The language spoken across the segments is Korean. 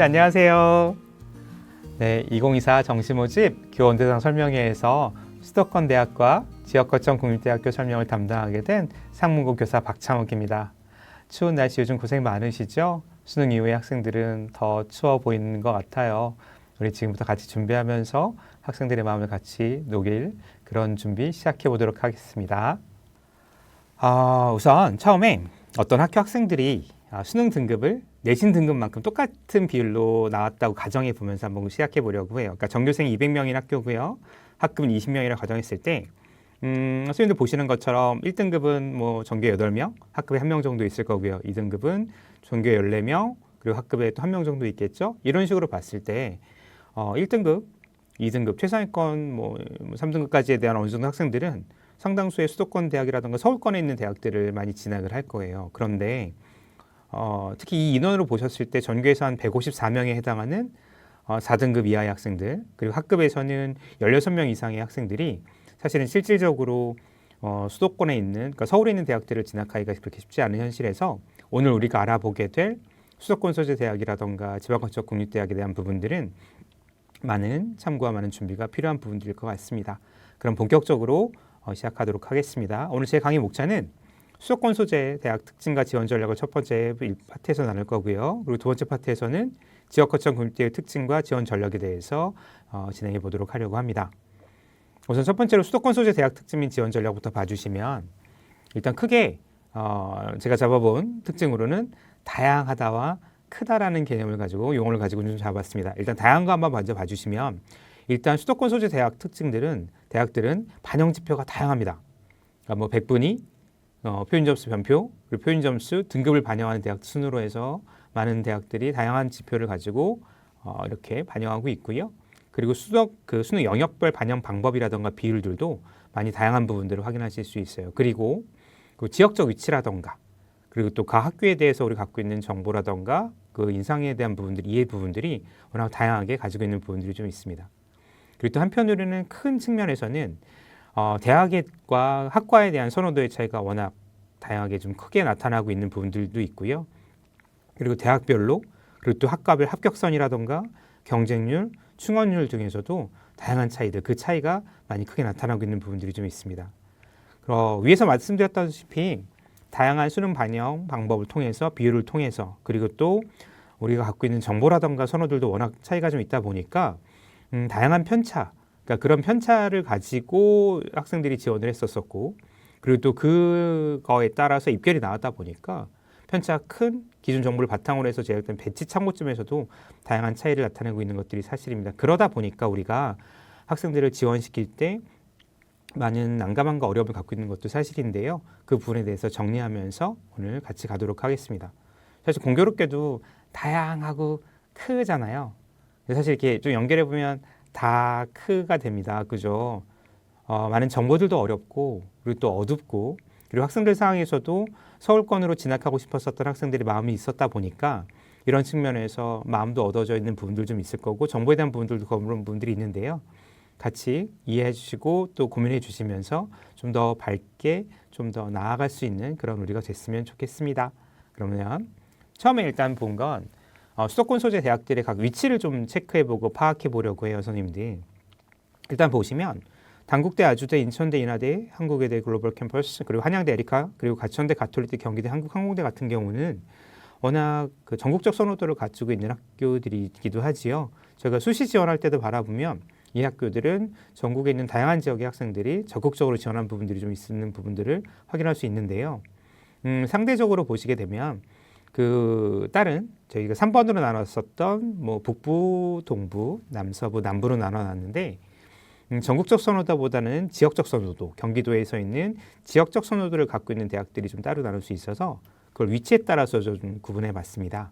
선생님 안녕하세요. 네, 2024 정시 모집 교원 대상 설명회에서 수도권 대학과 지역 거점 국립대학교 설명을 담당하게 된 상문고 교사 박창욱입니다. 추운 날씨 요즘 고생 많으시죠? 수능 이후에 학생들은 더 추워 보이는 것 같아요. 우리 지금부터 같이 준비하면서 학생들의 마음을 같이 녹일 그런 준비 시작해 보도록 하겠습니다. 우선 처음에 어떤 학교 학생들이 수능 등급을 내신 등급만큼 똑같은 비율로 나왔다고 가정해 보면서 한번 시작해 보려고 해요. 그러니까 전교생이 200명인 학교고요. 학급은 20명이라 가정했을 때 선생님들 보시는 것처럼 1등급은 뭐 전교에 8명, 학급에 1명 정도 있을 거고요. 2등급은 전교에 14명, 그리고 학급에 또 1명 정도 있겠죠. 이런 식으로 봤을 때 1등급, 2등급, 최상위권 3등급까지에 대한 어느 정도 학생들은 상당수의 수도권 대학이라든가 서울권에 있는 대학들을 많이 진학을 할 거예요. 그런데 특히 이 인원으로 보셨을 때 전교에서 한 154명에 해당하는 4등급 이하의 학생들, 그리고 학급에서는 16명 이상의 학생들이 사실은 실질적으로 수도권에 있는, 그러니까 서울에 있는 대학들을 진학하기가 그렇게 쉽지 않은 현실에서 오늘 우리가 알아보게 될 수도권 소재 대학이라든가 지방거점 국립대학에 대한 부분들은 많은 참고와 많은 준비가 필요한 부분들일 것 같습니다. 그럼 본격적으로 시작하도록 하겠습니다. 오늘 제 강의 목차는 수도권 소재 대학 특징과 지원 전략을 첫 번째 파트에서 나눌 거고요. 그리고 두 번째 파트에서는 지역 거점 국립대의 특징과 지원 전략에 대해서 진행해 보도록 하려고 합니다. 우선 첫 번째로 수도권 소재 대학 특징 및 지원 전략부터 봐주시면 일단 크게 제가 잡아본 특징으로는 다양하다와 크다라는 개념을 가지고 용어를 가지고 좀 잡았습니다. 일단 다양한 거 한번 먼저 봐주시면 일단 수도권 소재 대학들은 반영 지표가 다양합니다. 그러니까 뭐 100분위, 표준 점수 변표, 그리고 표준 점수 등급을 반영하는 대학 순으로 해서 많은 대학들이 다양한 지표를 가지고 이렇게 반영하고 있고요. 그리고 수능 영역별 반영 방법이라던가 비율들도 많이 다양한 부분들을 확인하실 수 있어요. 그리고 그 지역적 위치라던가 그리고 또 각 학교에 대해서 우리 갖고 있는 정보라던가 그 인상에 대한 부분들, 이해 부분들이 워낙 다양하게 가지고 있는 부분들이 좀 있습니다. 그리고 또 한편으로는 큰 측면에서는 대학과 학과에 대한 선호도의 차이가 워낙 다양하게 좀 크게 나타나고 있는 부분들도 있고요. 그리고 대학별로 그리고 또 학과별 합격선이라던가 경쟁률, 충원율 등에서도 다양한 차이들, 그 차이가 많이 크게 나타나고 있는 부분들이 좀 있습니다. 위에서 말씀드렸다시피 다양한 수능 반영 방법을 통해서 비율을 통해서 그리고 또 우리가 갖고 있는 정보라던가 선호들도 워낙 차이가 좀 있다 보니까 다양한 편차, 그러니까 그런 편차를 가지고 학생들이 지원을 했었었고 그리고 또 그거에 따라서 입결이 나왔다 보니까 편차 큰 기준 정보를 바탕으로 해서 제작된 배치 참고점에서도 다양한 차이를 나타내고 있는 것들이 사실입니다. 그러다 보니까 우리가 학생들을 지원시킬 때 많은 난감함과 어려움을 갖고 있는 것도 사실인데요. 그 부분에 대해서 정리하면서 오늘 같이 가도록 하겠습니다. 사실 공교롭게도 다양하고 크잖아요. 사실 이렇게 좀 연결해 보면 다 크가 됩니다. 그죠? 많은 정보들도 어렵고 그리고 또 어둡고 그리고 학생들 상황에서도 서울권으로 진학하고 싶었었던 학생들이 마음이 있었다 보니까 이런 측면에서 마음도 얻어져 있는 부분들 좀 있을 거고 정보에 대한 부분들도 그런 부분들이 있는데요. 같이 이해해 주시고 또 고민해 주시면서 좀 더 밝게 좀 더 나아갈 수 있는 그런 우리가 됐으면 좋겠습니다. 그러면 처음에 일단 본 건 수도권 소재 대학들의 각 위치를 좀 체크해보고 파악해보려고 해요, 선생님들. 일단 보시면 단국대, 아주대, 인천대, 인하대, 한국외대 글로벌 캠퍼스, 그리고 한양대 에리카, 그리고 가천대, 가톨릭대, 경기대, 한국항공대 같은 경우는 워낙 그 전국적 선호도를 갖추고 있는 학교들이기도 하지요. 저희가 수시 지원할 때도 바라보면 이 학교들은 전국에 있는 다양한 지역의 학생들이 적극적으로 지원한 부분들이 좀 있는 부분들을 확인할 수 있는데요. 상대적으로 보시게 되면 그 다른 저희가 3번으로 나눴었던 뭐 북부, 동부, 남서부, 남부로 나눠놨는데 전국적 선호도보다는 지역적 선호도, 경기도에서 있는 지역적 선호도를 갖고 있는 대학들이 좀 따로 나눌 수 있어서 그걸 위치에 따라서 좀 구분해 봤습니다.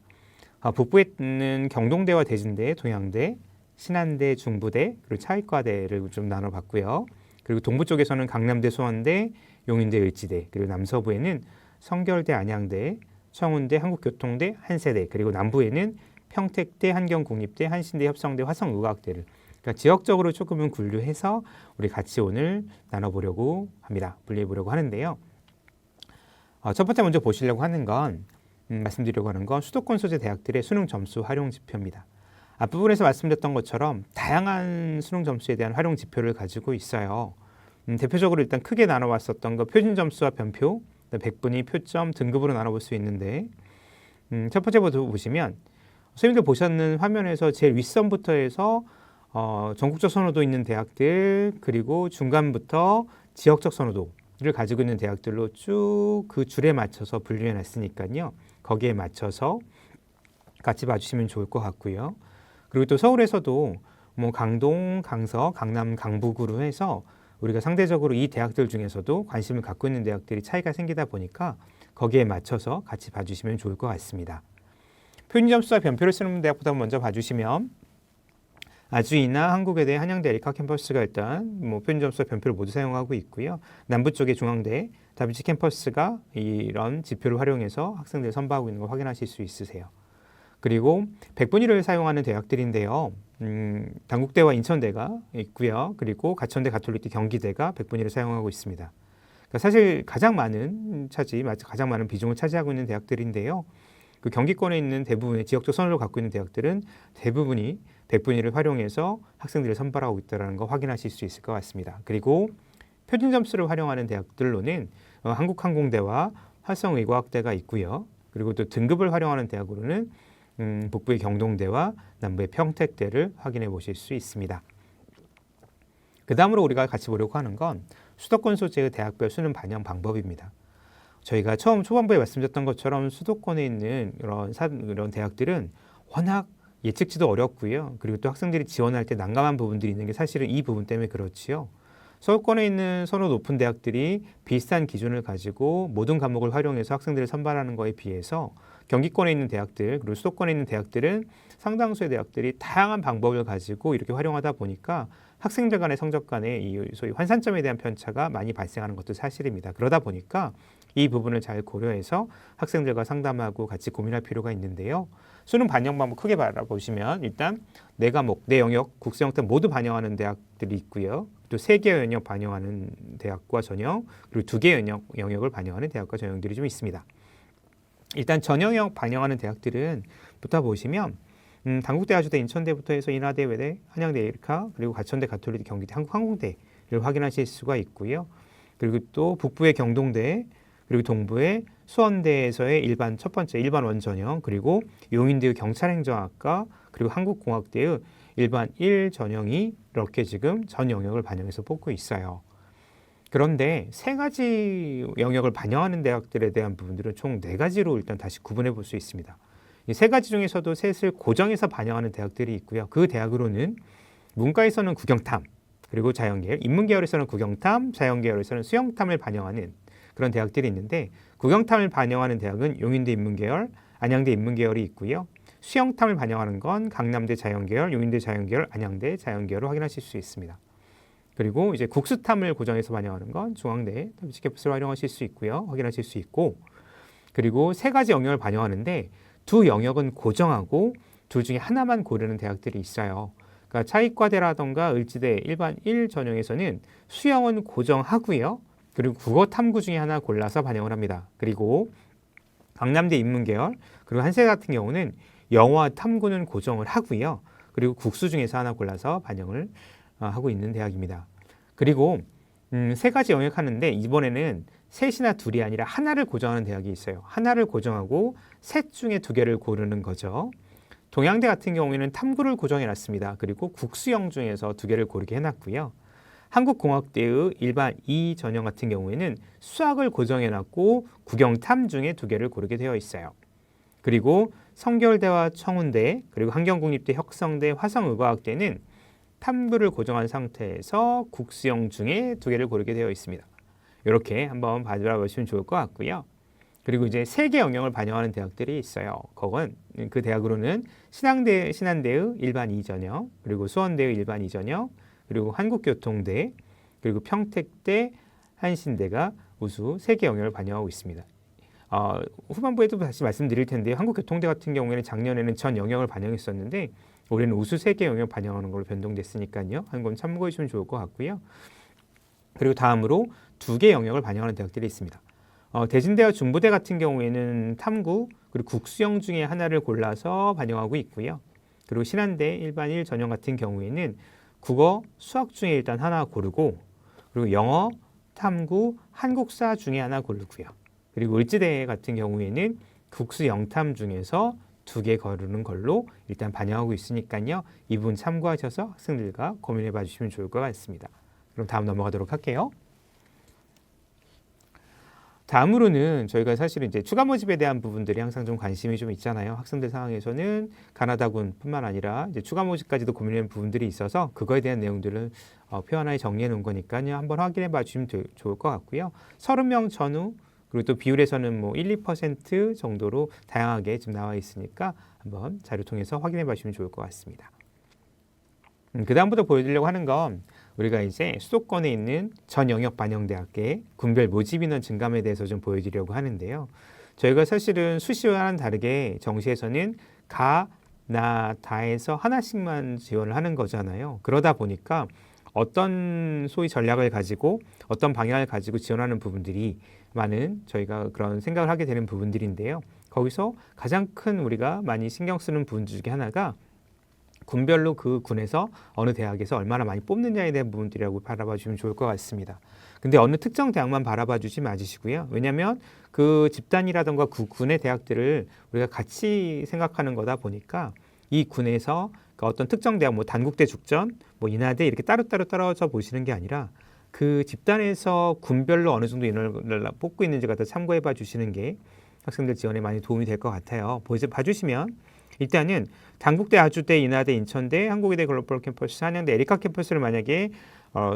북부에 있는 경동대와 대진대, 동양대, 신한대, 중부대, 그리고 차의과대를 좀 나눠봤고요. 그리고 동부 쪽에서는 강남대, 수원대, 용인대, 을지대, 그리고 남서부에는 성결대, 안양대, 청운대, 한국교통대, 한세대, 그리고 남부에는 평택대, 한경국립대, 한신대, 협성대, 화성의과학대를 그러니까 지역적으로 조금은 분류해서 우리 같이 오늘 나눠보려고 합니다. 분리해보려고 하는데요. 첫 번째 먼저 보시려고 하는 건 말씀드리려고 하는 건 수도권 소재 대학들의 수능 점수 활용 지표입니다. 앞부분에서 말씀드렸던 것처럼 다양한 수능 점수에 대한 활용 지표를 가지고 있어요. 대표적으로 일단 크게 나눠봤었던 거 표준 점수와 변표, 백분위, 표점, 등급으로 나눠볼 수 있는데 첫 번째부터 보시면 선생님들 보셨는 화면에서 제일 윗선부터 해서 전국적 선호도 있는 대학들 그리고 중간부터 지역적 선호도를 가지고 있는 대학들로 쭉 그 줄에 맞춰서 분류해 놨으니까요. 거기에 맞춰서 같이 봐주시면 좋을 것 같고요. 그리고 또 서울에서도 뭐 강동, 강서, 강남, 강북으로 해서 우리가 상대적으로 이 대학들 중에서도 관심을 갖고 있는 대학들이 차이가 생기다 보니까 거기에 맞춰서 같이 봐주시면 좋을 것 같습니다. 표준 점수와 변표를 쓰는 대학부터 먼저 봐주시면 아주이나 한국외대, 한양대, 에리카 캠퍼스가 일단 뭐 표준 점수와 변표를 모두 사용하고 있고요. 남부 쪽에 중앙대, 다빈치 캠퍼스가 이런 지표를 활용해서 학생들을 선발하고 있는 걸 확인하실 수 있으세요. 그리고 백분위를 사용하는 대학들인데요. 단국대와 인천대가 있고요. 그리고 가천대, 가톨릭대, 경기대가 백분위를 사용하고 있습니다. 그러니까 사실 가장 많은 비중을 차지하고 있는 대학들인데요. 그 경기권에 있는 대부분의 지역적 선호를 갖고 있는 대학들은 대부분이 백분위를 활용해서 학생들을 선발하고 있다는 거 확인하실 수 있을 것 같습니다. 그리고 표준 점수를 활용하는 대학들로는 한국항공대와 화성의과학대가 있고요. 그리고 또 등급을 활용하는 대학으로는 북부의 경동대와 남부의 평택대를 확인해 보실 수 있습니다. 그 다음으로 우리가 같이 보려고 하는 건 수도권 소재의 대학별 수능 반영 방법입니다. 저희가 초반부에 말씀드렸던 것처럼 수도권에 있는 이런 대학들은 워낙 예측치도 어렵고요. 그리고 또 학생들이 지원할 때 난감한 부분들이 있는 게 사실은 이 부분 때문에 그렇지요. 서울권에 있는 선호 높은 대학들이 비슷한 기준을 가지고 모든 과목을 활용해서 학생들을 선발하는 거에 비해서 경기권에 있는 대학들 그리고 수도권에 있는 대학들은 상당수의 대학들이 다양한 방법을 가지고 이렇게 활용하다 보니까 학생들 간의 성적 간의 이 소위 환산점에 대한 편차가 많이 발생하는 것도 사실입니다. 그러다 보니까 이 부분을 잘 고려해서 학생들과 상담하고 같이 고민할 필요가 있는데요. 수능 반영 방법 크게 바라보시면 일단 네 과목, 네 영역, 국수 형태 모두 반영하는 대학들이 있고요. 또 3개 영역 반영하는 대학과 전형, 그리고 2개 영역을 반영하는 대학과 전형들이 좀 있습니다. 일단 전 영역 반영하는 대학들은 부터 보시면 단국대, 아주대, 인천대부터 해서 인하대, 외대, 한양대, 에리카, 그리고 가천대, 가톨릭대, 경기대, 한국항공대를 확인하실 수가 있고요. 그리고 또 북부의 경동대, 그리고 동부의 수원대에서의 첫 번째 일반 원전형, 그리고 용인대의 경찰행정학과, 그리고 한국공학대의 일반 1 전형이 이렇게 지금 전 영역을 반영해서 뽑고 있어요. 그런데 3가지 영역을 반영하는 대학들에 대한 부분들은 총 4가지로 일단 다시 구분해 볼 수 있습니다. 이 3가지 중에서도 셋을 고정해서 반영하는 대학들이 있고요. 그 대학으로는 문과에서는 국영탐, 그리고 자연계열, 인문계열에서는 국영탐, 자연계열에서는 수영탐을 반영하는 그런 대학들이 있는데 국영탐을 반영하는 대학은 용인대 인문계열, 안양대 인문계열이 있고요. 수영탐을 반영하는 건 강남대 자연계열, 용인대 자연계열, 안양대 자연계열을 확인하실 수 있습니다. 그리고 이제 국수탐을 고정해서 반영하는 건 중앙대 다빈치캠퍼스를 활용하실 수 있고요. 확인하실 수 있고 그리고 3가지 영역을 반영하는데 2 영역은 고정하고 둘 중에 하나만 고르는 대학들이 있어요. 그러니까 차이과대라던가 을지대 일반 1 전형에서는 수영은 고정하고요. 그리고 국어 탐구 중에 하나 골라서 반영을 합니다. 그리고 강남대 인문계열 그리고 한세 같은 경우는 영어 탐구는 고정을 하고요. 그리고 국수 중에서 하나 골라서 반영을 하고 있는 대학입니다. 그리고 3가지 영역 하는데 이번에는 셋이나 둘이 아니라 하나를 고정하는 대학이 있어요. 하나를 고정하고 셋 중에 2개를 고르는 거죠. 동양대 같은 경우에는 탐구를 고정해 놨습니다. 그리고 국수형 중에서 2개를 고르게 해놨고요. 한국공학대의 일반 2 전형 같은 경우에는 수학을 고정해 놨고 국영탐 중에 2개를 고르게 되어 있어요. 그리고 성결대와 청운대, 그리고 한경국립대, 혁성대, 화성의과학대는 탐구를 고정한 상태에서 국수형 중에 2개를 고르게 되어 있습니다. 이렇게 한번 봐보시면 좋을 것 같고요. 그리고 이제 3개 영역을 반영하는 대학들이 있어요. 그 대학으로는 신한대의 일반 2 전형, 그리고 수원대의 일반 2 전형, 그리고 한국교통대, 그리고 평택대, 한신대가 우수 3개 영역을 반영하고 있습니다. 후반부에도 다시 말씀드릴 텐데 한국교통대 같은 경우에는 작년에는 전 영역을 반영했었는데 올해는 우수 3개 영역 반영하는 걸로 변동됐으니까요. 한번 참고해 주시면 좋을 것 같고요. 그리고 다음으로 2개 영역을 반영하는 대학들이 있습니다. 대진대와 중부대 같은 경우에는 탐구 그리고 국수형 중에 하나를 골라서 반영하고 있고요. 그리고 신한대 일반 1 전형 같은 경우에는 국어, 수학 중에 일단 하나 고르고 그리고 영어, 탐구, 한국사 중에 하나 고르고요. 그리고 을지대 같은 경우에는 국수 영탐 중에서 2개 거르는 걸로 일단 반영하고 있으니까요. 이 부분 참고하셔서 학생들과 고민해 봐 주시면 좋을 것 같습니다. 그럼 다음 넘어가도록 할게요. 다음으로는 저희가 사실은 이제 추가 모집에 대한 부분들이 항상 좀 관심이 좀 있잖아요. 학생들 상황에서는 가나다군뿐만 아니라 이제 추가 모집까지도 고민하는 부분들이 있어서 그거에 대한 내용들을 표 하나에 정리해 놓은 거니까요. 한번 확인해 봐 주시면 좋을 것 같고요. 30명 전후 그리고 또 비율에서는 뭐 1, 2% 정도로 다양하게 지금 나와 있으니까 한번 자료 통해서 확인해 봐 주시면 좋을 것 같습니다. 그 다음부터 보여드리려고 하는 건 우리가 이제 수도권에 있는 전 영역 반영대학교의 군별 모집 인원 증감에 대해서 좀 보여드리려고 하는데요. 저희가 사실은 수시와는 다르게 정시에서는 가, 나, 다에서 하나씩만 지원을 하는 거잖아요. 그러다 보니까 어떤 소위 전략을 가지고 어떤 방향을 가지고 지원하는 부분들이 많은 저희가 그런 생각을 하게 되는 부분들인데요. 거기서 가장 큰 우리가 많이 신경 쓰는 부분 중에 하나가 군별로 그 군에서 어느 대학에서 얼마나 많이 뽑느냐에 대한 부분들이라고 바라봐 주시면 좋을 것 같습니다. 근데 어느 특정 대학만 바라봐 주지 마시고요. 왜냐하면 그 집단이라든가 그 군의 대학들을 우리가 같이 생각하는 거다 보니까 이 군에서 어떤 특정 대학, 뭐 단국대 죽전, 뭐 인하대 이렇게 따로따로 떨어져 보시는 게 아니라 그 집단에서 군별로 어느 정도 인원을 뽑고 있는지 갖다 참고해 봐 주시는 게 학생들 지원에 많이 도움이 될 것 같아요. 봐주시면 일단은 단국대, 아주대, 인하대, 인천대, 한국의대 글로벌 캠퍼스, 한양대 에리카 캠퍼스를 만약에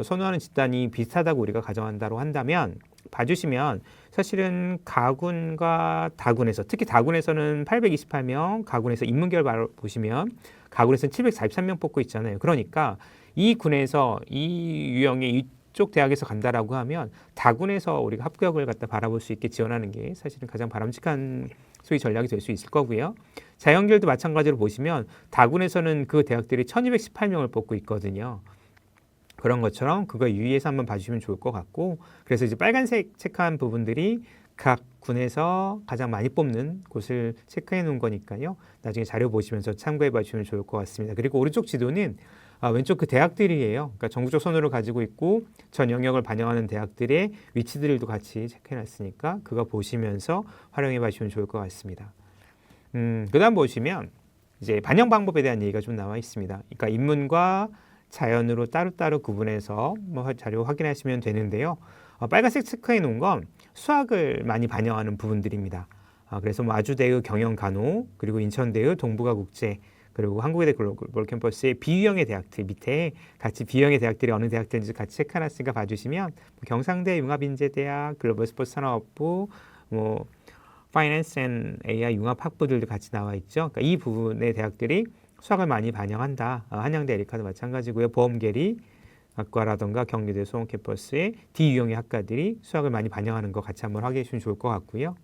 선호하는 집단이 비슷하다고 우리가 가정한다고 한다면 봐주시면 사실은 가군과 다군에서 특히 다군에서는 828명, 가군에서 인문계열 보시면 가군에서는 743명 뽑고 있잖아요. 그러니까 이 군에서 이 유형의 이쪽 대학에서 간다라고 하면 다군에서 우리가 합격을 갖다 바라볼 수 있게 지원하는 게 사실은 가장 바람직한 소위 전략이 될 수 있을 거고요. 자연계열도 마찬가지로 보시면 다군에서는 그 대학들이 1218명을 뽑고 있거든요. 그런 것처럼 그거 유의해서 한번 봐주시면 좋을 것 같고 그래서 이제 빨간색 체크한 부분들이 각 군에서 가장 많이 뽑는 곳을 체크해 놓은 거니까요. 나중에 자료 보시면서 참고해 봐주시면 좋을 것 같습니다. 그리고 오른쪽 지도는 왼쪽 그 대학들이에요. 그러니까 전국적 선호를 가지고 있고 전 영역을 반영하는 대학들의 위치들도 같이 체크해 놨으니까 그거 보시면서 활용해 봐주시면 좋을 것 같습니다. 그다음 보시면 이제 반영 방법에 대한 얘기가 좀 나와 있습니다. 그러니까 인문과 자연으로 따로따로 구분해서 뭐 자료 확인하시면 되는데요. 빨간색 체크해 놓은 건 수학을 많이 반영하는 부분들입니다. 그래서 뭐 아주대의 경영간호 그리고 인천대의 동북아국제 그리고 한국의대 글로벌 캠퍼스의 B유형의 대학들 밑에 같이 B형의 대학들이 어느 대학들인지 같이 체크해놨으니까 봐주시면 경상대 융합인재대학, 글로벌 스포츠 산업부, 뭐 파이낸스 앤 AI 융합학부들도 같이 나와 있죠. 그러니까 이 부분의 대학들이 수학을 많이 반영한다. 한양대 에리카도 마찬가지고요. 보험계리 학과라던가 경기대 수원 캠퍼스의 D유형의 학과들이 수학을 많이 반영하는 거 같이 한번 확인해 주시면 좋을 것 같고요.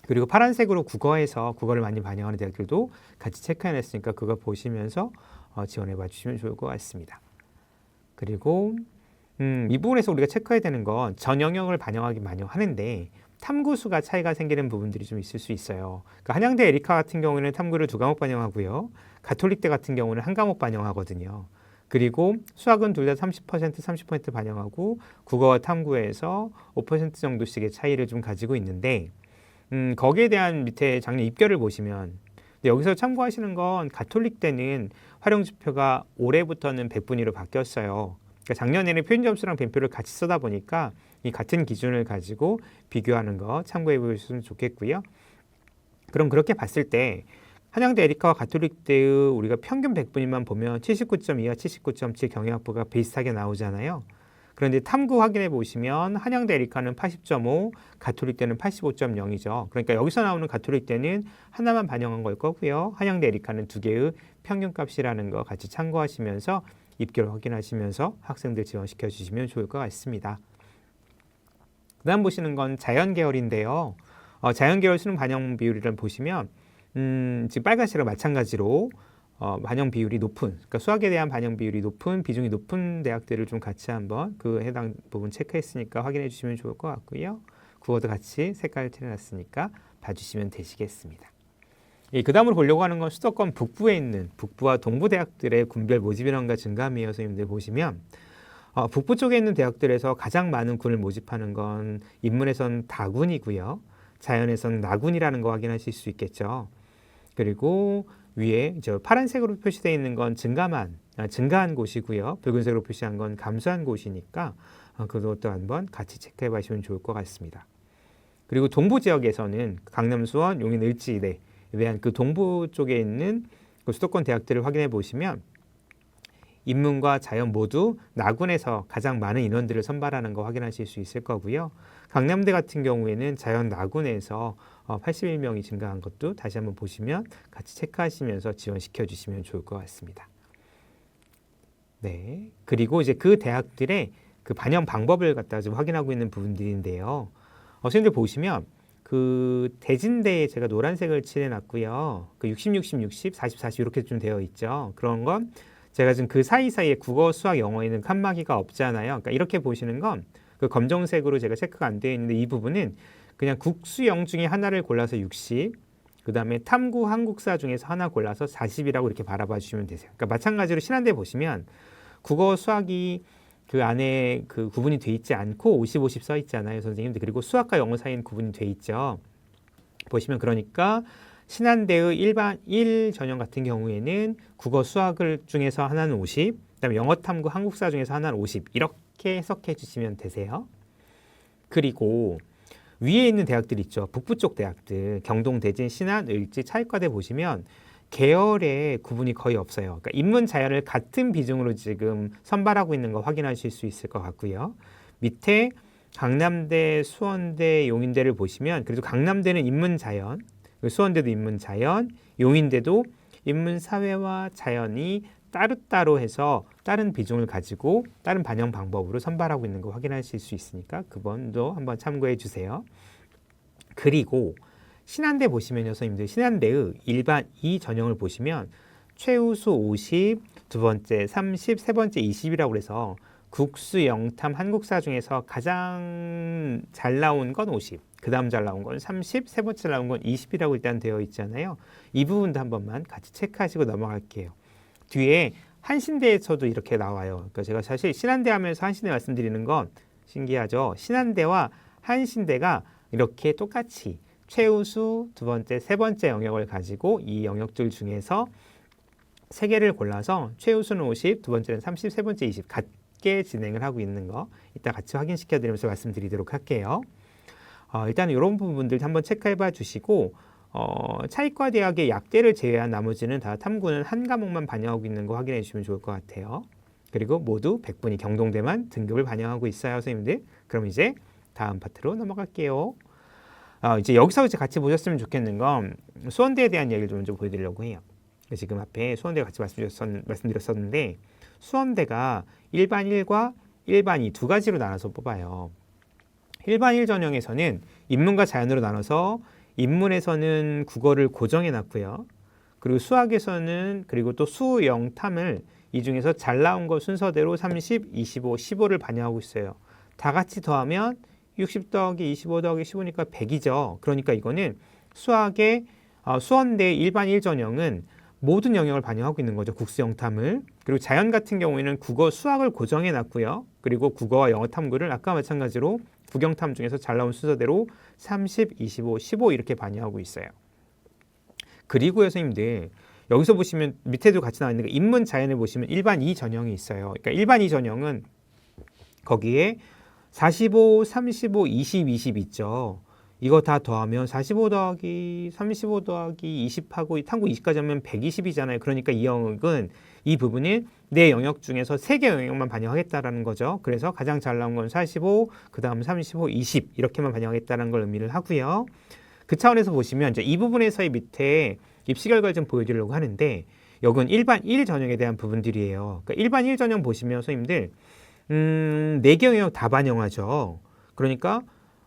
그리고 파란색으로 국어를 많이 반영하는 대학들도 같이 체크해냈으니까 그거 보시면서 지원해 봐 주시면 좋을 것 같습니다. 그리고 이 부분에서 우리가 체크해야 되는 건 전 영역을 반영하긴 많이 하는데 탐구수가 차이가 생기는 부분들이 좀 있을 수 있어요. 그러니까 한양대 에리카 같은 경우에는 탐구를 2과목 반영하고요. 가톨릭대 같은 경우는 1과목 반영하거든요. 그리고 수학은 둘 다 30% 반영하고 국어와 탐구에서 5% 정도씩의 차이를 좀 가지고 있는데 거기에 대한 밑에 작년 입결을 보시면 여기서 참고하시는 건 가톨릭대는 활용 지표가 올해부터는 100분위로 바뀌었어요. 그러니까 작년에는 표준 점수랑 밴표를 같이 쓰다 보니까 이 같은 기준을 가지고 비교하는 거 참고해 보시면 좋겠고요. 그럼 그렇게 봤을 때 한양대 에리카와 가톨릭대의 우리가 평균 100분위만 보면 79.2와 79.7 경영학부가 비슷하게 나오잖아요. 그런데 탐구 확인해 보시면 한양대 에리카는 80.5, 가톨릭대는 85.0이죠. 그러니까 여기서 나오는 가톨릭대는 하나만 반영한 걸 거고요. 한양대 에리카는 2개의 평균값이라는 거 같이 참고하시면서 입결 확인하시면서 학생들 지원시켜 주시면 좋을 것 같습니다. 그 다음 보시는 건 자연계열인데요. 자연계열 수능 반영 비율을 보시면 지금 빨간색과 마찬가지로 반영 비율이 높은, 그러니까 수학에 대한 반영 비율이 높은, 비중이 높은 대학들을 좀 같이 한번 그 해당 부분 체크했으니까 확인해 주시면 좋을 것 같고요. 국어도 같이 색깔을 칠해놨으니까 봐주시면 되시겠습니다. 그 다음으로 보려고 하는 건 수도권 북부에 있는 북부와 동부 대학들의 군별 모집 인원과 증감이에요. 선생님들 보시면 북부 쪽에 있는 대학들에서 가장 많은 군을 모집하는 건 인문에선 다군이고요. 자연에선 나군이라는 거 확인하실 수 있겠죠. 그리고 위에 저 파란색으로 표시되어 있는 건 증가한 곳이고요. 붉은색으로 표시한 건 감소한 곳이니까 그것도 한번 같이 체크해 보시면 좋을 것 같습니다. 그리고 동부 지역에서는 강남, 수원, 용인, 을지에 대한 그 동부 쪽에 있는 그 수도권 대학들을 확인해 보시면 인문과 자연 모두 나군에서 가장 많은 인원들을 선발하는 거 확인하실 수 있을 거고요. 강남대 같은 경우에는 자연 나군에서 81명이 증가한 것도 다시 한번 보시면 같이 체크하시면서 지원시켜 주시면 좋을 것 같습니다. 네. 그리고 이제 그 대학들의 그 반영 방법을 갖다가 좀 확인하고 있는 부분들인데요. 선생님들 보시면 그 대진대에 제가 노란색을 칠해놨고요. 그 60, 60, 60, 40, 40 이렇게 좀 되어 있죠. 그런 건 제가 지금 그 사이사이에 국어, 수학, 영어에는 칸막이가 없잖아요. 그러니까 이렇게 보시는 건 그 검정색으로 제가 체크가 안 되어 있는데 이 부분은 그냥 국수, 영 중에 하나를 골라서 60, 그 다음에 탐구, 한국사 중에서 하나 골라서 40이라고 이렇게 바라봐 주시면 되세요. 그러니까 마찬가지로 신한대 보시면 국어, 수학이 그 안에 그 구분이 돼 있지 않고 50, 50 써 있잖아요, 선생님들. 그리고 수학과 영어 사이는 구분이 돼 있죠. 보시면 그러니까 신한대의 일반 1 전형 같은 경우에는 국어, 수학을 중에서 하나는 50, 그다음에 영어, 탐구, 한국사 중에서 하나는 50 이렇게 해석해 주시면 되세요. 그리고 위에 있는 대학들 있죠. 북부 쪽 대학들, 경동, 대진, 신안, 을지, 차이과대 보시면 계열의 구분이 거의 없어요. 그러니까 인문, 자연을 같은 비중으로 지금 선발하고 있는 거 확인하실 수 있을 것 같고요. 밑에 강남대, 수원대, 용인대를 보시면 그래도 강남대는 인문, 자연, 수원대도 인문, 자연, 용인대도 인문, 사회와 자연이 따로따로 해서 다른 비중을 가지고 다른 반영 방법으로 선발하고 있는 거 확인하실 수 있으니까 그번도 한번 참고해 주세요. 그리고 신한대 보시면요, 선생님들 신한대의 일반 2 전형을 보시면 최우수 50, 두 번째 30, 세 번째 20이라고 그래서 국수, 영탐, 한국사 중에서 가장 잘 나온 건 50, 그 다음 잘 나온 건 30, 세 번째 잘 나온 건 20이라고 일단 되어 있잖아요. 이 부분도 한 번만 같이 체크하시고 넘어갈게요. 뒤에 한신대에서도 이렇게 나와요. 그러니까 제가 사실 신한대 하면서 한신대 말씀드리는 건 신기하죠. 신한대와 한신대가 이렇게 똑같이 최우수, 두 번째, 세 번째 영역을 가지고 이 영역들 중에서 세 개를 골라서 최우수는 50, 두 번째는 30, 세 번째 20 같게 진행을 하고 있는 거 이따 같이 확인시켜 드리면서 말씀드리도록 할게요. 일단 이런 부분들 한번 체크해 봐 주시고 차이과 대학의 약대를 제외한 나머지는 다 탐구는 한 과목만 반영하고 있는 거 확인해 주시면 좋을 것 같아요. 그리고 모두 100분이 경동대만 등급을 반영하고 있어요, 선생님들. 그럼 이제 다음 파트로 넘어갈게요. 이제 여기서 이제 같이 보셨으면 좋겠는 건 수원대에 대한 이야기를 좀 먼저 보여드리려고 해요. 지금 앞에 수원대 같이 말씀드렸었는데 수원대가 일반 1과 일반 2 두 가지로 나눠서 뽑아요. 일반 1 전형에서는 인문과 자연으로 나눠서 인문에서는 국어를 고정해 놨고요. 그리고 수학에서는 그리고 또 수, 영, 탐을 이 중에서 잘 나온 거 순서대로 30, 25, 15를 반영하고 있어요. 다 같이 더하면 60 더하기 25 더하기 15니까 100이죠. 그러니까 이거는 수학의 수원대 일반 1 전형은 모든 영역을 반영하고 있는 거죠. 국수, 영탐을. 그리고 자연 같은 경우에는 국어, 수학을 고정해 놨고요. 그리고 국어와 영어 탐구를 아까 마찬가지로 국영탐 중에서 잘 나온 순서대로 30, 25, 15 이렇게 반영하고 있어요. 그리고요, 선생님들 여기서 보시면 밑에도 같이 나와 있는 게 인문, 자연을 보시면 일반 2 전형이 있어요. 그러니까 일반 2 전형은 거기에 45, 35, 20, 20 있죠. 이거 다 더하면 45 더하기 35 더하기 20하고 탐구 20까지 하면 120이잖아요. 그러니까 이 영역은 이 부분은 내 영역 중에서 3개 영역만 반영하겠다라는 거죠. 그래서 가장 잘 나온 건 45, 그 다음 35, 20 이렇게만 반영하겠다는 걸 의미를 하고요. 그 차원에서 보시면 이제 이 부분에서의 밑에 입시 결과를 좀 보여드리려고 하는데 여기는 일반 1 전형에 대한 부분들이에요. 그러니까 일반 1 전형 보시면 선생님들 4개 영역 다 반영하죠. 그러니까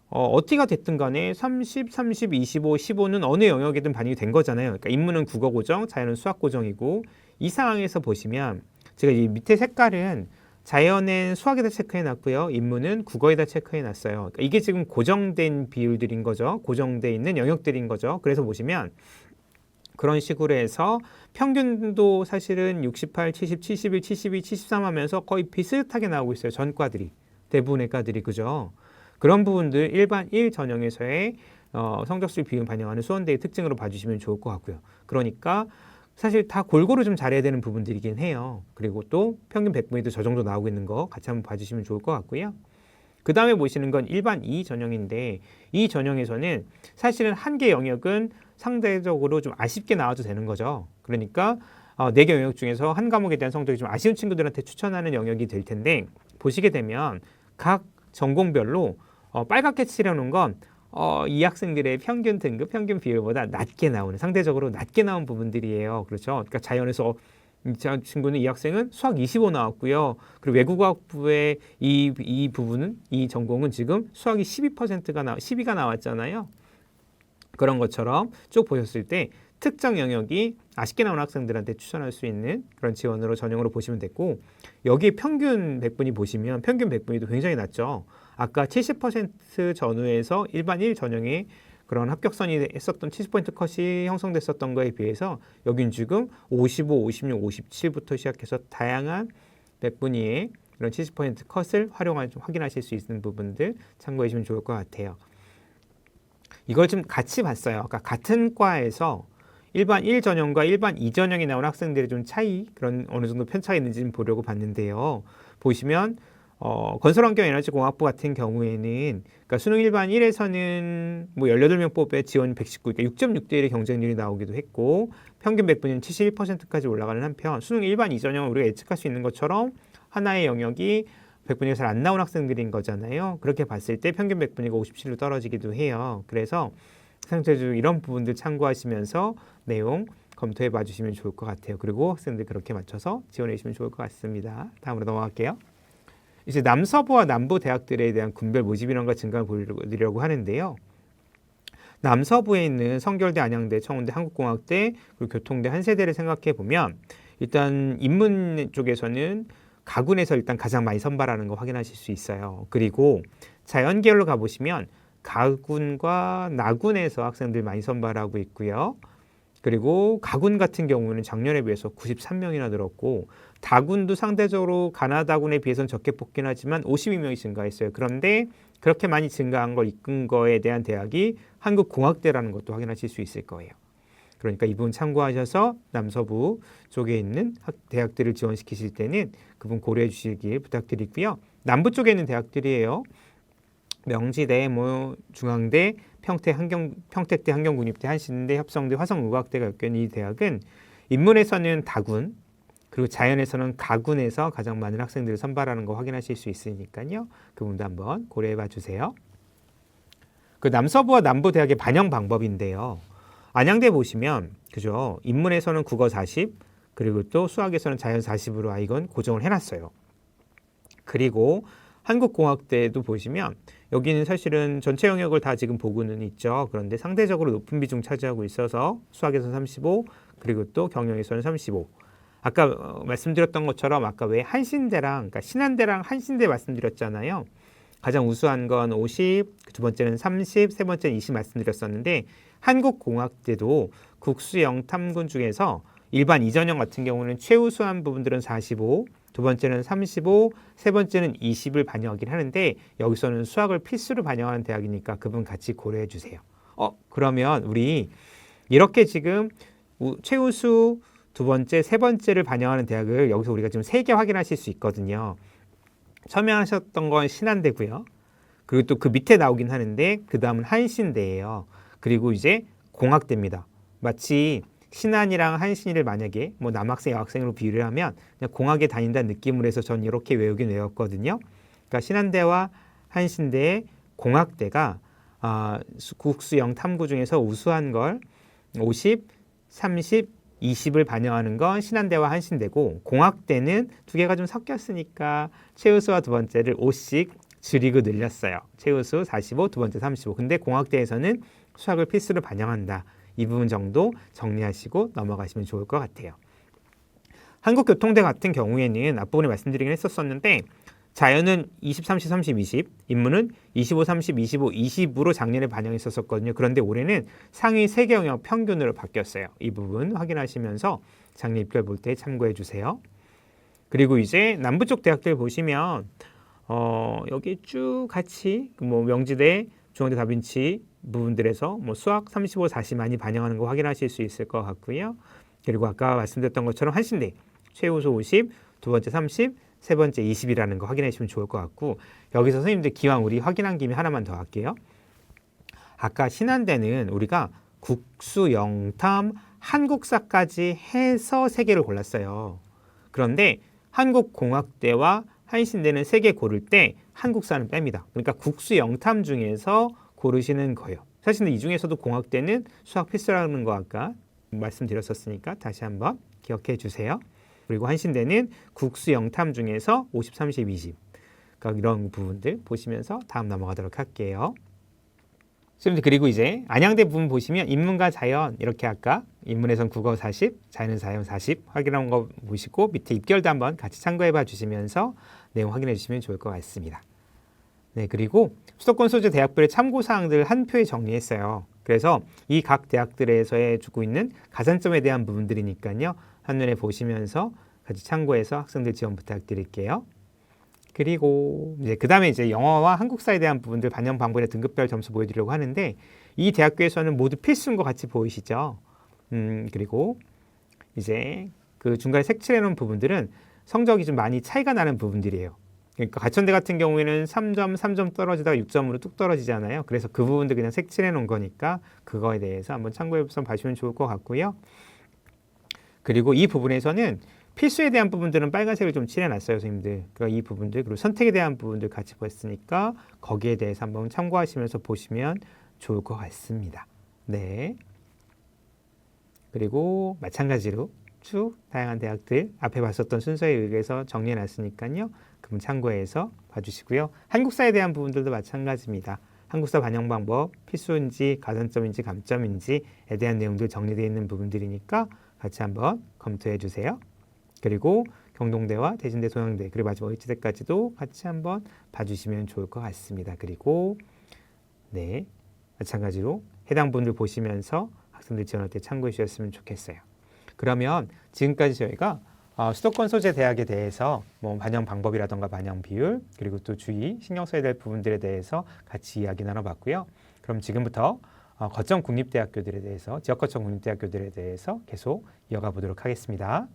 어떻게가 됐든 간에 30, 30, 25, 15는 어느 영역이든 반영이 된 거잖아요. 그러니까 인문은 국어 고정, 자연은 수학 고정이고 이 상황에서 보시면 제가 이 밑에 색깔은 자연은 수학에다 체크해놨고요. 인문은 국어에다 체크해놨어요. 그러니까 이게 지금 고정된 비율들인 거죠. 고정돼 있는 영역들인 거죠. 그래서 보시면 그런 식으로 해서 평균도 사실은 68, 70, 71, 72, 73 하면서 거의 비슷하게 나오고 있어요. 전 과들이. 대부분의 과들이. 그죠? 그런 부분들 일반 1 전형에서의 성적술 비율 반영하는 수원대의 특징으로 봐주시면 좋을 것 같고요. 그러니까 사실 다 골고루 좀 잘해야 되는 부분들이긴 해요. 그리고 또 평균 100분위도 저 정도 나오고 있는 거 같이 한번 봐주시면 좋을 것 같고요. 그 다음에 보시는 건 일반 2 전형인데 이 전형에서는 사실은 한 개 영역은 상대적으로 좀 아쉽게 나와도 되는 거죠. 그러니까 4개 영역 중에서 한 과목에 대한 성적이 좀 아쉬운 친구들한테 추천하는 영역이 될 텐데 보시게 되면 각 전공별로 빨갛게 칠해놓은 건 이 학생들의 평균 등급, 평균 비율보다 낮게 나오는, 상대적으로 낮게 나온 부분들이에요. 그렇죠? 그러니까 자연에서 이 친구는 이 학생은 수학 25 나왔고요. 그리고 외국어학부의 이 부분은, 이 전공은 지금 수학이 12가 나왔잖아요. 그런 것처럼 쭉 보셨을 때 특정 영역이 아쉽게 나온 학생들한테 추천할 수 있는 그런 지원으로 전형으로 보시면 됐고, 여기 평균 100분위 보시면 평균 100분위도 굉장히 낮죠. 아까 70% 전후에서 일반 1 전형에 그런 합격선이 했었던 70포인트 컷이 형성됐었던 거에 비해서 여긴 지금 55, 56, 57부터 시작해서 다양한 100분위의 그런 70포인트 컷을 확인하실 수 있는 부분들 참고해 주시면 좋을 것 같아요. 이걸 좀 같이 봤어요. 그러니까 같은 과에서 일반 1 전형과 일반 2 전형이 나온 학생들의 좀 차이, 그런 어느 정도 편차가 있는지 좀 보려고 봤는데요. 보시면 건설환경에너지공학부 같은 경우에는 그러니까 수능 일반 1에서는 뭐 18명 뽑에 지원 119, 그러니까 6.6대 1의 경쟁률이 나오기도 했고 평균 100분위는 71%까지 올라가는 한편 수능 일반 2 전형은 우리가 예측할 수 있는 것처럼 하나의 영역이 100분위가 잘 안 나온 학생들인 거잖아요. 그렇게 봤을 때 평균 100분위가 57로 떨어지기도 해요. 그래서 상대적으로 이런 부분들 참고하시면서 내용 검토해 봐 주시면 좋을 것 같아요. 그리고 학생들 그렇게 맞춰서 지원해 주시면 좋을 것 같습니다. 다음으로 넘어갈게요. 이제 남서부와 남부 대학들에 대한 군별 모집 인원과 증가를 보여드리려고 하는데요. 남서부에 있는 성결대, 안양대, 청운대, 한국공학대, 그리고 교통대, 한세대를 생각해 보면 일단 인문 쪽에서는 가군에서 일단 가장 많이 선발하는 거 확인하실 수 있어요. 그리고 자연계열로 가보시면 가군과 나군에서 학생들 많이 선발하고 있고요. 그리고 가군 같은 경우는 작년에 비해서 93명이나 늘었고 다군도 상대적으로 가나다군에 비해서는 적게 뽑긴 하지만 52명이 증가했어요. 그런데 그렇게 많이 증가한 걸 이끈 거에 대한 대학이 한국공학대라는 것도 확인하실 수 있을 거예요. 그러니까 이 부분 참고하셔서 남서부 쪽에 있는 대학들을 지원시키실 때는 그 부분 고려해 주시길 부탁드리고요. 남부 쪽에 있는 대학들이에요. 명지대, 중앙대, 평택대, 한경국립대, 한신대, 협성대, 화성의과학대가 엮여있는 이 대학은 인문에서는 다군, 그리고 자연에서는 가군에서 가장 많은 학생들을 선발하는 거 확인하실 수 있으니까요. 그 부분도 한번 고려해 봐 주세요. 그 남서부와 남부 대학의 반영 방법인데요. 안양대 보시면 그죠? 인문에서는 국어 40, 그리고 또 수학에서는 자연 40으로 이건 고정을 해놨어요. 그리고 한국공학대도 보시면 여기는 사실은 전체 영역을 다 지금 보고는 있죠. 그런데 상대적으로 높은 비중 차지하고 있어서 수학에서 35, 그리고 또 경영에서는 35. 아까 말씀드렸던 것처럼 아까 왜 한신대랑, 그러니까 신한대랑 한신대 말씀드렸잖아요. 가장 우수한 건 50, 두 번째는 30, 세 번째는 20 말씀드렸었는데 한국공학대도 국수 영탐군 중에서 일반 2전형 같은 경우는 최우수한 부분들은 45, 두 번째는 35, 세 번째는 20을 반영하긴 하는데 여기서는 수학을 필수로 반영하는 대학이니까 그 부분 같이 고려해 주세요. 그러면 우리 이렇게 지금 최우수, 두 번째, 세 번째를 반영하는 대학을 여기서 우리가 지금 3개 확인하실 수 있거든요. 첨예하셨던 건 신한대고요. 그리고 또 그 밑에 나오긴 하는데 그 다음은 한신대예요. 그리고 이제 공학대입니다. 마치 신한이랑 한신이를 만약에 뭐 남학생, 여학생으로 비유를 하면 그냥 공학에 다닌다는 느낌으로 해서 전 이렇게 외우긴 외웠거든요. 그러니까 신한대와 한신대의 공학대가 국수형 탐구 중에서 우수한 걸 50, 30, 20을 반영하는 건 신한대와 한신대고 공학대는 두 개가 좀 섞였으니까 최우수와 두 번째를 5씩 줄이고 늘렸어요. 최우수 45, 두 번째 35. 근데 공학대에서는 수학을 필수로 반영한다. 이 부분 정도 정리하시고 넘어가시면 좋을 것 같아요. 한국교통대 같은 경우에는 앞부분에 말씀드리긴 했었었는데 자연은 20, 30, 30, 20, 인문은 25, 30, 25, 20으로 작년에 반영했었거든요. 그런데 올해는 상위 3개 영역 평균으로 바뀌었어요. 이 부분 확인하시면서 작년 입결 볼 때 참고해 주세요. 그리고 이제 남부 쪽 대학들 보시면 여기 쭉 같이 뭐 명지대, 중앙대 다빈치 부분들에서 뭐 수학 35, 40 많이 반영하는 거 확인하실 수 있을 것 같고요. 그리고 아까 말씀드렸던 것처럼 한신대 최우수 50, 두 번째 30, 세 번째 20이라는 거 확인해 주시면 좋을 것 같고 여기서 선생님들 기왕 우리 확인한 김에 하나만 더 할게요. 아까 신한대는 우리가 국수, 영탐, 한국사까지 해서 3개를 골랐어요. 그런데 한국공학대와 한신대는 3개 고를 때 한국사는 뺍니다. 그러니까 국수, 영탐 중에서 고르시는 거예요. 사실 이 중에서도 공학대는 수학 필수라는 거 아까 말씀드렸었으니까 다시 한번 기억해 주세요. 그리고 한신대는 국수, 영탐 중에서 50, 30, 20. 그러니까 이런 부분들 보시면서 다음 넘어가도록 할게요. 그리고 이제 안양대 부분 보시면 인문과 자연 이렇게 아까 인문에선 국어 40, 자연은 자연 40 확인한 거 보시고 밑에 입결도 한번 같이 참고해 봐 주시면서 내용 확인해 주시면 좋을 것 같습니다. 네, 그리고 수도권 소재 대학별의 참고사항들 한 표에 정리했어요. 그래서 이 각 대학들에서 주고 있는 가산점에 대한 부분들이니까요. 한눈에 보시면서 같이 참고해서 학생들 지원 부탁드릴게요. 그리고 이제 그다음에 이제 영어와 한국사에 대한 부분들 반영 방법의 등급별 점수 보여드리려고 하는데 이 대학교에서는 모두 필수인 것 같이 보이시죠? 그리고 이제 그 중간에 색칠해 놓은 부분들은 성적이 좀 많이 차이가 나는 부분들이에요. 그러니까 가천대 같은 경우에는 3점, 3점 떨어지다가 6점으로 뚝 떨어지잖아요. 그래서 그 부분들 그냥 색칠해 놓은 거니까 그거에 대해서 한번 참고해서 봐주시면 좋을 것 같고요. 그리고 이 부분에서는 필수에 대한 부분들은 빨간색을 좀 칠해놨어요, 선생님들. 그러니까 이 부분들 그리고 선택에 대한 부분들 같이 봤으니까 거기에 대해서 한번 참고하시면서 보시면 좋을 것 같습니다. 네. 그리고 마찬가지로 쭉 다양한 대학들 앞에 봤었던 순서에 의해서 정리해놨으니까요. 그럼 참고해서 봐주시고요. 한국사에 대한 부분들도 마찬가지입니다. 한국사 반영 방법, 필수인지 가산점인지 감점인지에 대한 내용들 정리되어 있는 부분들이니까 같이 한번 검토해 주세요. 그리고 경동대와 대신대, 동양대, 그리고 마지막 의지대까지도 같이 한번 봐주시면 좋을 것 같습니다. 그리고 네, 마찬가지로 해당 분들 보시면서 학생들 지원할 때 참고해 주셨으면 좋겠어요. 그러면 지금까지 저희가 수도권 소재 대학에 대해서 뭐 반영 방법이라던가 반영 비율 그리고 또 주의 신경 써야 될 부분들에 대해서 같이 이야기 나눠봤고요. 그럼 지금부터 거점 국립대학교들에 대해서 지역 거점 국립대학교들에 대해서 계속 이어가 보도록 하겠습니다.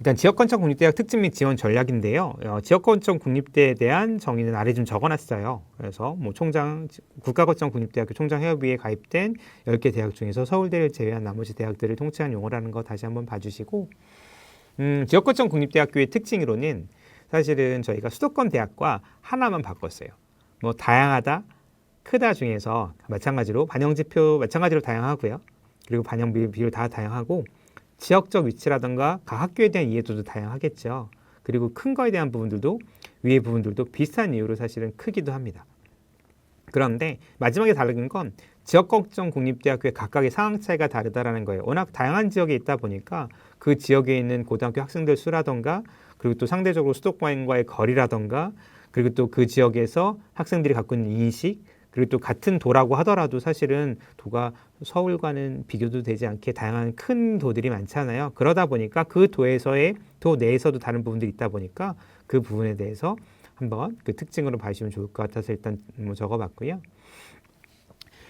일단 지역거점 국립대학 특징 및 지원 전략인데요. 지역거점 국립대에 대한 정의는 아래 좀 적어놨어요. 그래서 뭐 총장, 국가거점 국립대학교 총장협의회에 가입된 10개 대학 중에서 서울대를 제외한 나머지 대학들을 통칭한 용어라는 거 다시 한번 봐주시고 지역거점 국립대학교의 특징으로는 사실은 저희가 수도권 대학과 하나만 바꿨어요. 뭐 다양하다, 크다 중에서 마찬가지로 반영지표 마찬가지로 다양하고요. 그리고 반영 비율 다 다양하고 지역적 위치라든가 각 학교에 대한 이해도도 다양하겠죠. 그리고 큰 거에 대한 부분들도 위의 부분들도 비슷한 이유로 사실은 크기도 합니다. 그런데 마지막에 다른 건 지역거점 국립대학교의 각각의 상황 차이가 다르다라는 거예요. 워낙 다양한 지역에 있다 보니까 그 지역에 있는 고등학교 학생들 수라든가 그리고 또 상대적으로 수도권과의 거리라든가 그리고 또 그 지역에서 학생들이 갖고 있는 인식 그리고 또 같은 도라고 하더라도 사실은 도가 서울과는 비교도 되지 않게 다양한 큰 도들이 많잖아요. 그러다 보니까 그 도에서의 도 내에서도 다른 부분들이 있다 보니까 그 부분에 대해서 한번 그 특징으로 봐주시면 좋을 것 같아서 일단 뭐 적어봤고요.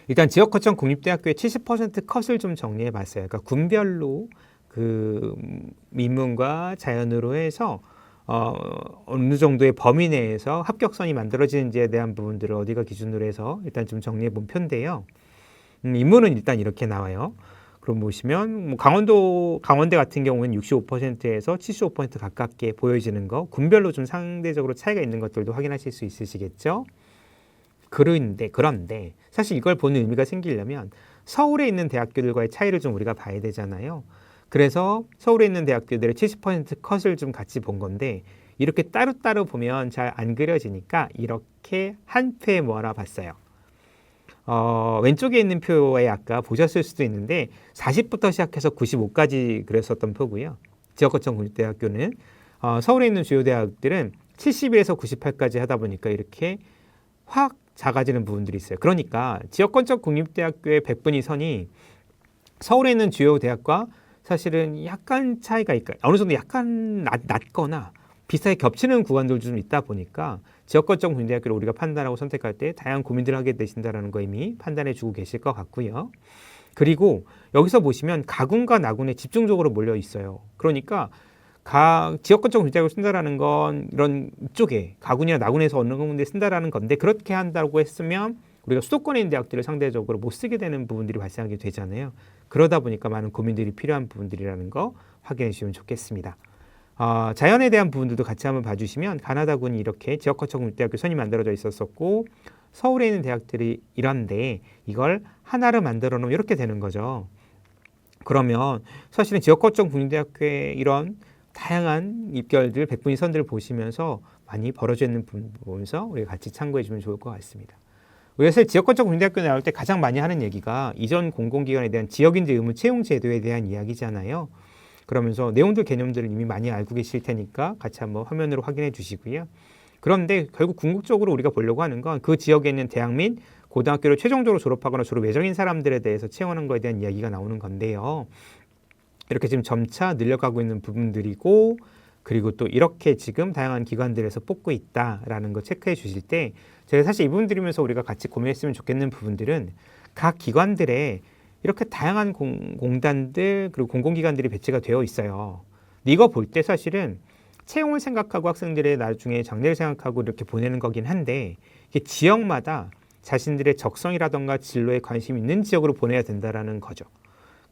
일단 지역거점 국립대학교의 70% 컷을 좀 정리해 봤어요. 그러니까 군별로 그 인문과 자연으로 해서 어느 정도의 범위 내에서 합격선이 만들어지는지에 대한 부분들을 어디가 기준으로 해서 일단 좀 정리해 본 편인데요. 인문은 일단 이렇게 나와요. 그럼 보시면 뭐 강원대 같은 경우는 65%에서 75% 가깝게 보여지는 거 군별로 좀 상대적으로 차이가 있는 것들도 확인하실 수 있으시겠죠. 그런데 사실 이걸 보는 의미가 생기려면 서울에 있는 대학교들과의 차이를 좀 우리가 봐야 되잖아요. 그래서 서울에 있는 대학교들의 70% 컷을 좀 같이 본 건데 이렇게 따로따로 보면 잘 안 그려지니까 이렇게 한 표에 모아라 봤어요. 왼쪽에 있는 표에 아까 보셨을 수도 있는데 40부터 시작해서 95까지 그렸었던 표고요. 지역 거점 국립대학교는 서울에 있는 주요 대학들은 71에서 98까지 하다 보니까 이렇게 확 작아지는 부분들이 있어요. 그러니까 지역 거점 국립대학교의 100분위 선이 서울에 있는 주요 대학과 사실은 약간 차이가 있까 어느 정도 약간 낮거나 비슷하게 겹치는 구간들도 좀 있다 보니까 지역 거점 국립대학교를 우리가 판단하고 선택할 때 다양한 고민들을 하게 되신다는 거 이미 판단해 주고 계실 것 같고요. 그리고 여기서 보시면 가군과 나군에 집중적으로 몰려 있어요. 그러니까 지역 거점 국립대학교를 쓴다라는 건 이런 쪽에 가군이나 나군에서 어느 군데 쓴다라는 건데 그렇게 한다고 했으면 우리가 수도권에 있는 대학들을 상대적으로 못 쓰게 되는 부분들이 발생하게 되잖아요. 그러다 보니까 많은 고민들이 필요한 부분들이라는 거 확인해 주시면 좋겠습니다. 자연에 대한 부분들도 같이 한번 봐주시면 가나다군이 이렇게 지역 거점 국립대학교 선이 만들어져 있었었고 서울에 있는 대학들이 이런데 이걸 하나로 만들어 놓으면 이렇게 되는 거죠. 그러면 사실은 지역 거점 국립대학교의 이런 다양한 입결들, 100분위 선들을 보시면서 많이 벌어져 있는 부분 보면서 우리가 같이 참고해 주면 좋을 것 같습니다. 우리가 사실 지역 거점 국립대학교 나올 때 가장 많이 하는 얘기가 이전 공공기관에 대한 지역인재 의무 채용 제도에 대한 이야기잖아요. 그러면서 내용들 개념들을 이미 많이 알고 계실 테니까 같이 한번 화면으로 확인해 주시고요. 그런데 결국 궁극적으로 우리가 보려고 하는 건 그 지역에 있는 대학 및 고등학교를 최종적으로 졸업하거나 졸업 예정인 사람들에 대해서 채용하는 것에 대한 이야기가 나오는 건데요. 이렇게 지금 점차 늘려가고 있는 부분들이고 그리고 또 이렇게 지금 다양한 기관들에서 뽑고 있다라는 거 체크해 주실 때 제가 사실 이 부분 드리면서 우리가 같이 고민했으면 좋겠는 부분들은 각 기관들의 이렇게 다양한 공단들 그리고 공공기관들이 배치가 되어 있어요. 이거 볼 때 사실은 채용을 생각하고 학생들의 나중에 장래를 생각하고 이렇게 보내는 거긴 한데 이게 지역마다 자신들의 적성이라던가 진로에 관심이 있는 지역으로 보내야 된다라는 거죠.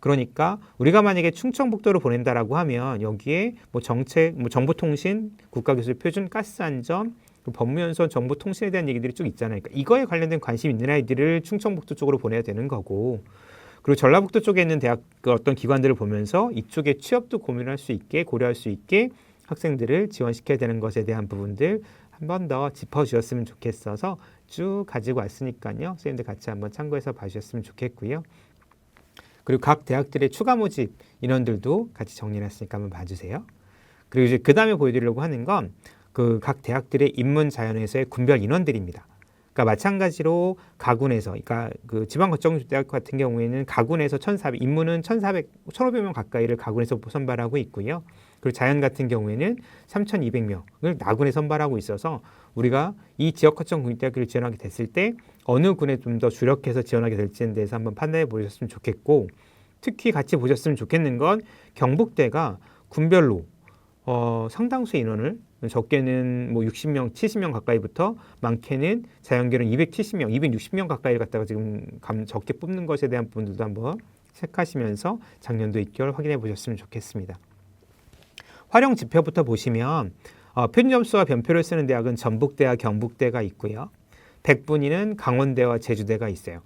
그러니까 우리가 만약에 충청북도로 보낸다라고 하면 여기에 뭐 정책, 뭐 정보통신, 국가기술표준, 가스안전, 법무연수원, 정보통신에 대한 얘기들이 쭉 있잖아요. 그러니까 이거에 관련된 관심 있는 아이들을 충청북도 쪽으로 보내야 되는 거고 그리고 전라북도 쪽에 있는 대학 어떤 기관들을 보면서 이쪽에 취업도 고민할 수 있게 고려할 수 있게 학생들을 지원시켜야 되는 것에 대한 부분들 한 번 더 짚어주셨으면 좋겠어서 쭉 가지고 왔으니까요. 선생님들 같이 한번 참고해서 봐주셨으면 좋겠고요. 그리고 각 대학들의 추가 모집 인원들도 같이 정리해놨으니까 한번 봐주세요. 그리고 이제 그 다음에 보여드리려고 하는 건 그 각 대학들의 인문 자연에서의 군별 인원들입니다. 그러니까 마찬가지로 가군에서, 그러니까 그 지방거점대학 같은 경우에는 가군에서 1,400, 인문은 1,500명 가까이를 가군에서 선발하고 있고요. 그리고 자연 같은 경우에는 3,200명을 나군에 선발하고 있어서 우리가 이 지역거점 국립대학교를 지원하게 됐을 때 어느 군에 좀 더 주력해서 지원하게 될지에 대해서 한번 판단해 보셨으면 좋겠고 특히 같이 보셨으면 좋겠는 건 경북대가 군별로 상당수 인원을 적게는 뭐 60명, 70명 가까이부터 많게는 자연계는 270명, 260명 가까이를 갖다가 지금 적게 뽑는 것에 대한 부분들도 한번 체크하시면서 작년도 입결 확인해 보셨으면 좋겠습니다. 활용 지표부터 보시면 표준 점수와 변표를 쓰는 대학은 전북대와 경북대가 있고요. 100분위는 강원대와 제주대가 있어요.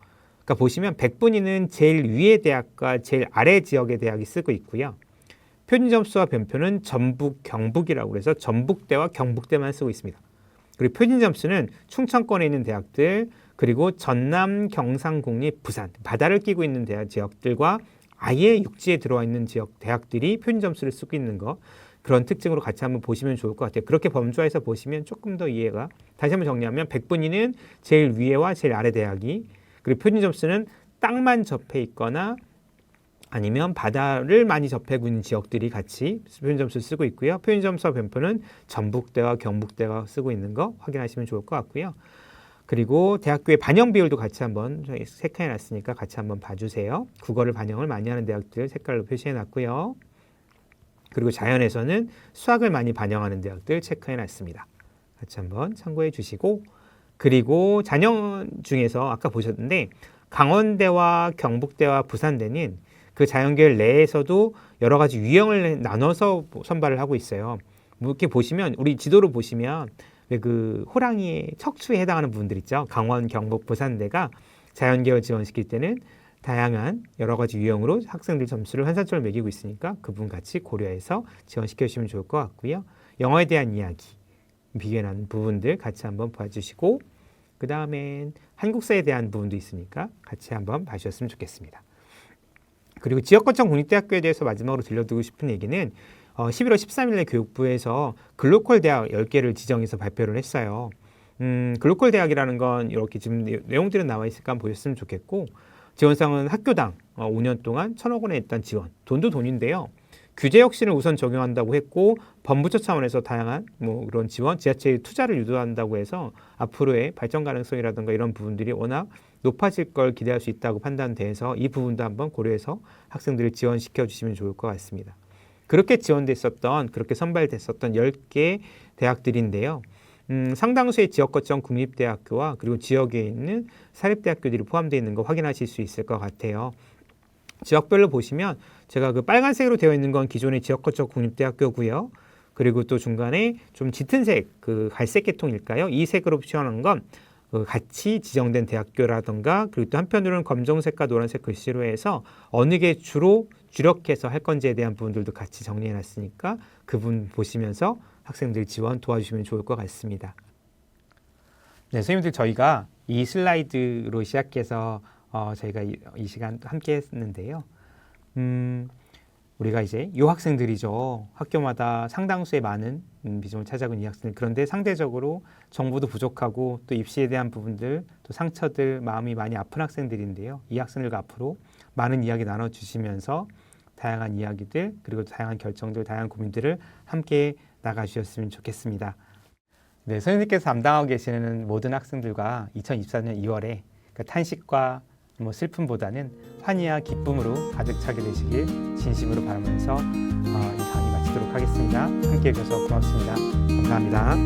그러니까 보시면 100분위는 제일 위의 대학과 제일 아래 지역의 대학이 쓰고 있고요. 표준 점수와 변표는 전북, 경북이라고 해서 전북대와 경북대만 쓰고 있습니다. 그리고 표준 점수는 충청권에 있는 대학들 그리고 전남, 경상, 국립, 부산 바다를 끼고 있는 대학 지역들과 아예 육지에 들어와 있는 지역 대학들이 표준 점수를 쓰고 있는 거 그런 특징으로 같이 한번 보시면 좋을 것 같아요. 그렇게 범주화해서 보시면 조금 더 이해가 다시 한번 정리하면 100분위는 제일 위에와 제일 아래 대학이 그리고 표준 점수는 땅만 접해 있거나 아니면 바다를 많이 접하고 있는 지역들이 같이 표준 점수를 쓰고 있고요. 표준 점수와 변표는 전북대와 경북대가 쓰고 있는 거 확인하시면 좋을 것 같고요. 그리고 대학교의 반영 비율도 같이 한번 색깔해 놨으니까 같이 한번 봐주세요. 국어를 반영을 많이 하는 대학들 색깔로 표시해 놨고요. 그리고 자연에서는 수학을 많이 반영하는 대학들 체크해 놨습니다. 같이 한번 참고해 주시고 그리고 자연 중에서 아까 보셨는데 강원대와 경북대와 부산대는 그 자연계열 내에서도 여러 가지 유형을 나눠서 선발을 하고 있어요. 이렇게 보시면 우리 지도로 보시면 왜 그 호랑이의 척추에 해당하는 부분들 있죠. 강원, 경북, 부산대가 자연계열 지원시킬 때는 다양한 여러 가지 유형으로 학생들 점수를 환산점을 매기고 있으니까 그 부분 같이 고려해서 지원시켜 주시면 좋을 것 같고요. 영어에 대한 이야기, 비교해놓은 부분들 같이 한번 봐주시고 그 다음엔 한국사에 대한 부분도 있으니까 같이 한번 봐주셨으면 좋겠습니다. 그리고 지역거점 국립대학교에 대해서 마지막으로 들려드리고 싶은 얘기는 11월 13일에 교육부에서 글로컬 대학 10개를 지정해서 발표를 했어요. 글로컬 대학이라는 건 이렇게 지금 내용들은 나와 있으니까 한번 보셨으면 좋겠고, 지원상은 학교당 5년 동안 1,000억 원의 일단 지원, 돈도 돈인데요. 규제 혁신을 우선 적용한다고 했고, 범부처 차원에서 다양한 그런 지원, 지자체의 투자를 유도한다고 해서 앞으로의 발전 가능성이라든가 이런 부분들이 워낙 높아질 걸 기대할 수 있다고 판단돼서 이 부분도 한번 고려해서 학생들을 지원시켜 주시면 좋을 것 같습니다. 그렇게 그렇게 선발됐었던 10개 대학들인데요. 상당수의 지역 거점 국립대학교와 그리고 지역에 있는 사립대학교들이 포함되어 있는 거 확인하실 수 있을 것 같아요. 지역별로 보시면 제가 그 빨간색으로 되어 있는 건 기존의 지역 거점 국립대학교고요. 그리고 또 중간에 좀 짙은 색, 그 갈색 계통일까요? 이 색으로 표현한 건 같이 지정된 대학교라던가, 그리고 또 한편으로는 검정색과 노란색 글씨로 해서 어느 게 주로 주력해서 할 건지에 대한 부분들도 같이 정리해 놨으니까 그 부분 보시면서 학생들 지원 도와주시면 좋을 것 같습니다. 네, 선생님들 저희가 이 슬라이드로 시작해서 저희가 이 시간 함께 했는데요. 우리가 이제 유학생들이죠. 학교마다 상당수의 많은 비중을 차지하고 이 학생들. 그런데 상대적으로 정보도 부족하고 또 입시에 대한 부분들, 또 상처들, 마음이 많이 아픈 학생들인데요. 이 학생들과 앞으로 많은 이야기 나눠주시면서 다양한 이야기들, 그리고 다양한 결정들, 다양한 고민들을 함께 나가주셨으면 좋겠습니다. 네, 선생님께서 담당하고 계시는 모든 학생들과 2024년 2월에 탄식과 슬픔보다는 환희와 기쁨으로 가득 차게 되시길 진심으로 바라면서 이 강의 마치도록 하겠습니다. 함께 해주셔서 고맙습니다. 감사합니다.